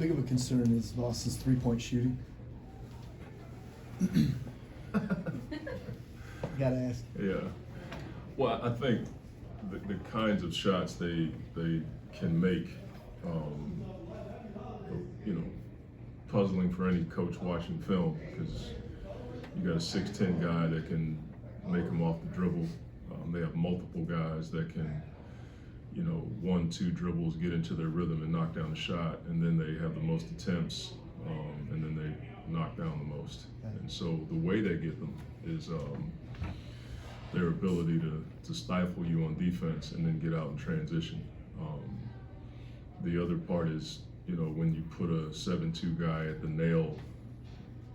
big of a concern is Boston's three-point shooting? Gotta ask. Yeah. Well, I think the kinds of shots they can make, you know, puzzling for any coach watching film, because you got a 6'10" guy that can make them off the dribble. They have multiple guys that can, you know, 1-2 dribbles, get into their rhythm and knock down the shot, and then they have the most attempts, and then they knock down the most. And so the way they get them is their ability to stifle you on defense and then get out in transition. The other part is, you know, when you put a 7'2" guy at the nail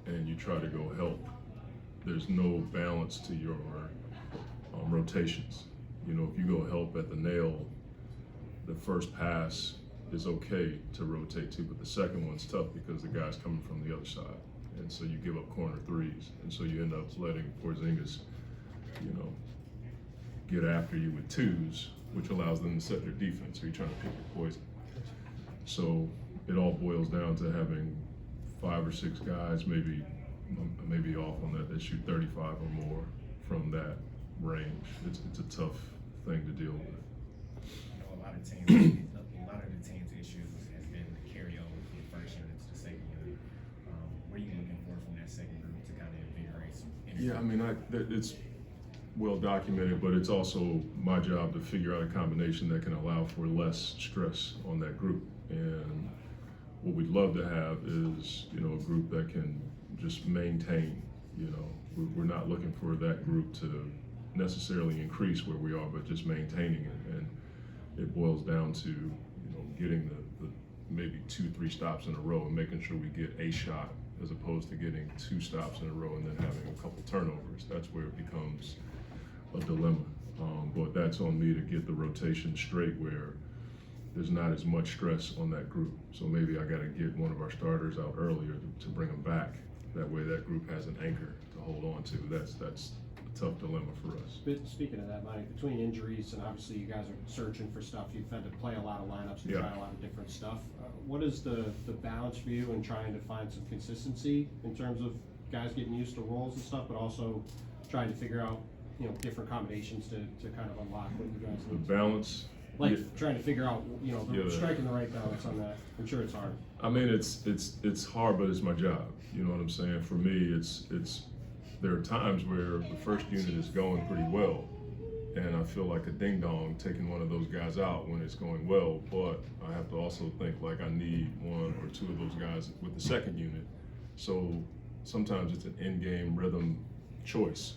and you try to go help, there's no balance to your rotations. You know, if you go help at the nail, the first pass is okay to rotate to, but the second one's tough because the guy's coming from the other side. And so you give up corner threes. And so you end up letting Porzingis, you know, get after you with twos, which allows them to set their defense. So you're trying to pick your poison. So it all boils down to having 5 or 6 guys, maybe off on that shoot 35 or more from that range. It's a tough thing to deal with. You know, a lot of the team's issues has been the carryover from the first unit to the second unit. What are you looking for from that second group to kind of invigorate some energy? Yeah, I mean, it's well documented, but it's also my job to figure out a combination that can allow for less stress on that group. And what we'd love to have is, you know, a group that can just maintain. You know, we're not looking for that group to necessarily increase where we are, but just maintaining it. And it boils down to, you know, getting the maybe 2-3 stops in a row and making sure we get a shot as opposed to getting 2 stops in a row and then having a couple turnovers. That's where it becomes a dilemma. But that's on me to get the rotation straight where there's not as much stress on that group. So maybe I got to get one of our starters out earlier to bring them back. That way that group has an anchor to hold on to. That's a tough dilemma for us. Speaking of that, Mike, between injuries and obviously you guys are searching for stuff, you've had to play a lot of lineups and try a lot of different stuff. What is the balance for you in trying to find some consistency in terms of guys getting used to roles and stuff, but also trying to figure out, you know, different combinations to kind of unlock what you guys The need? balance. Like Yeah. trying to figure out, you know, striking the right balance on that. I'm sure it's hard. I mean, it's hard, but it's my job. You know what I'm saying? For me, it's there are times where the first unit is going pretty well, and I feel like a ding dong taking one of those guys out when it's going well. But I have to also think like I need 1 or 2 of those guys with the second unit. So sometimes it's an in-game rhythm choice.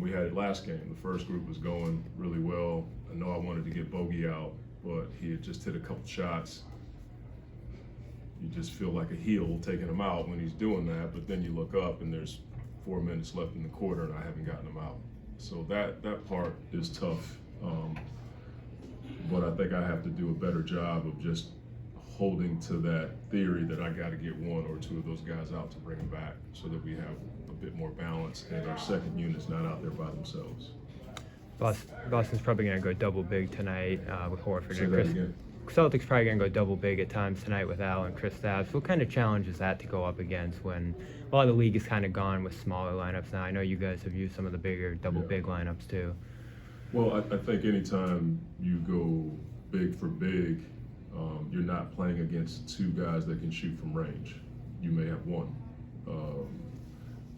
We had it last game. The first group was going really well. I know I wanted to get Bogey out, but he had just hit a couple shots. You just feel like a heel taking him out when he's doing that, but then you look up and there's 4 minutes left in the quarter and I haven't gotten him out. So that part is tough. But I think I have to do a better job of just holding to that theory that I got to get 1 or 2 of those guys out to bring them back so that we have a bit more balance and our second unit's not out there by themselves. Boston's probably going to go double big tonight with Horford Say and that Chris. again. Celtics probably going to go double big at times tonight with Al and Chris Stapps. What kind of challenge is that to go up against when a lot of the league is kind of gone with smaller lineups now? I know you guys have used some of the bigger double big lineups too. Well, I think anytime you go big for big, you're not playing against 2 guys that can shoot from range. You may have 1.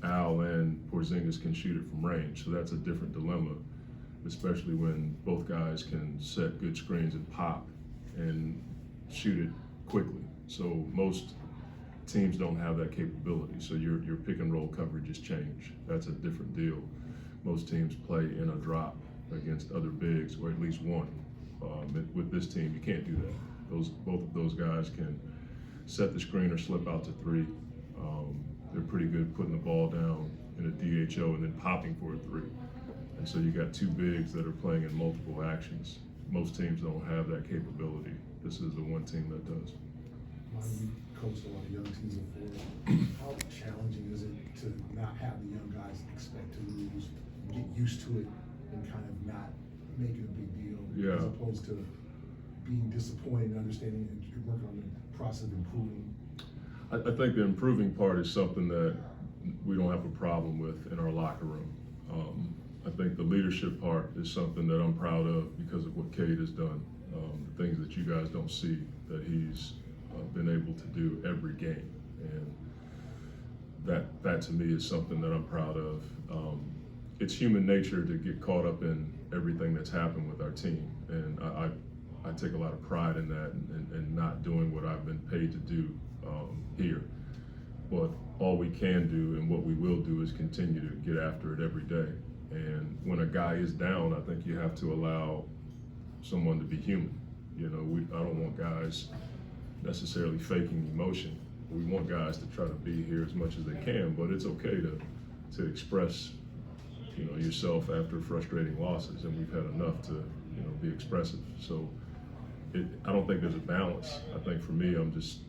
Al and Porzingis can shoot it from range, so that's a different dilemma, especially when both guys can set good screens and pop and shoot it quickly. So most teams don't have that capability, so your pick and roll coverages change. That's a different deal. Most teams play in a drop against other bigs, or at least 1. With this team, you can't do that. Both of those guys can set the screen or slip out to 3. They're pretty good putting the ball down in a DHO and then popping for a 3. And so you got 2 bigs that are playing in multiple actions. Most teams don't have that capability. This is the one team that does. You coached a lot of young teams before. How challenging is it to not have the young guys expect to lose, get used to it, and kind of not make it a big deal, Yeah. as opposed to being disappointed and understanding and working on the process of improving? I think the improving part is something that we don't have a problem with in our locker room. I think the leadership part is something that I'm proud of because of what Cade has done. The things that you guys don't see that he's been able to do every game. And that to me is something that I'm proud of. It's human nature to get caught up in everything that's happened with our team. And I take a lot of pride in that and not doing what I've been paid to do here. But all we can do and what we will do is continue to get after it every day. And when a guy is down, I think you have to allow someone to be human. You know, I don't want guys necessarily faking emotion. We want guys to try to be here as much as they can, but it's okay to express, you know, yourself after frustrating losses, and we've had enough to, you know, be expressive. So I don't think there's a balance. I think for me, I'm just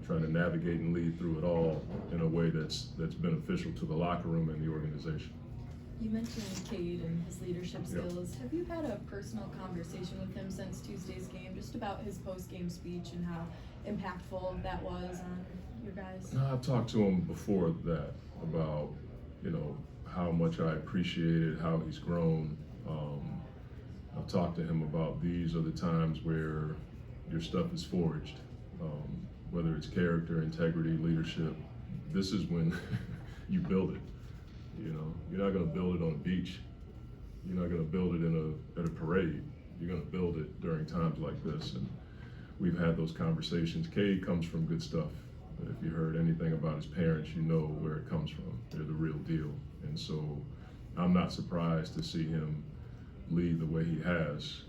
trying to navigate and lead through it all in a way that's beneficial to the locker room and the organization. You mentioned Cade and his leadership skills. Have you had a personal conversation with him since Tuesday's game, just about his post-game speech and how impactful that was on your guys? No, I've talked to him before that about, you know, how much I appreciated how he's grown. I've talked to him about these are the times where your stuff is forged, whether it's character, integrity, leadership. This is when you build it. You know, you're not going to build it on a beach. You're not going to build it at a parade. You're going to build it during times like this. And we've had those conversations. Cade comes from good stuff. If you heard anything about his parents, you know where it comes from. They're the real deal. And so I'm not surprised to see him lead the way he has.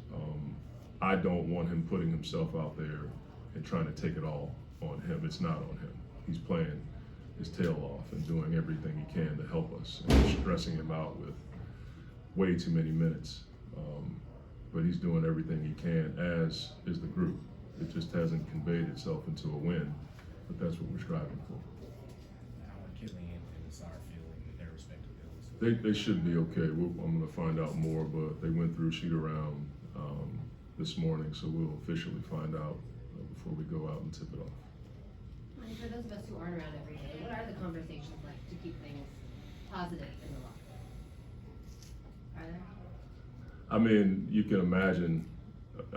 I don't want him putting himself out there and trying to take it all on him. It's not on him. He's playing his tail off and doing everything he can to help us, and stressing him out with way too many minutes. But he's doing everything he can, as is the group. It just hasn't conveyed itself into a win, but that's what we're striving for. How are Killian and Nassar feeling in their respective builds? They should be okay. I'm going to find out more, but they went through shoot around this morning, so we'll officially find out before we go out and tip it off. And for those of us who aren't around every day, what are the conversations like to keep things positive in the locker room? Are there? I mean, you can imagine,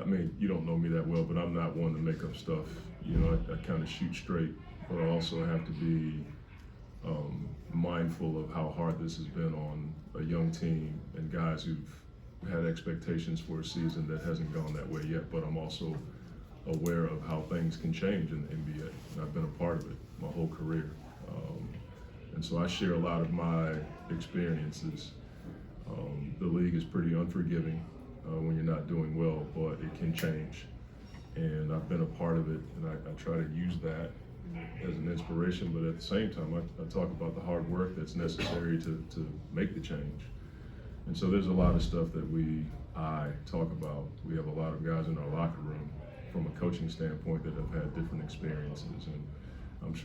I mean, you don't know me that well, but I'm not one to make up stuff. You know, I kind of shoot straight, but I also have to be mindful of how hard this has been on a young team and guys who've had expectations for a season that hasn't gone that way yet, but I'm also aware of how things can change in the NBA. And I've been a part of it my whole career. And so I share a lot of my experiences. The league is pretty unforgiving when you're not doing well, but it can change. And I've been a part of it, and I try to use that as an inspiration, but at the same time, I talk about the hard work that's necessary to make the change. And so there's a lot of stuff that I talk about. We have a lot of guys in our locker room from a coaching standpoint that have had different experiences, and I'm sure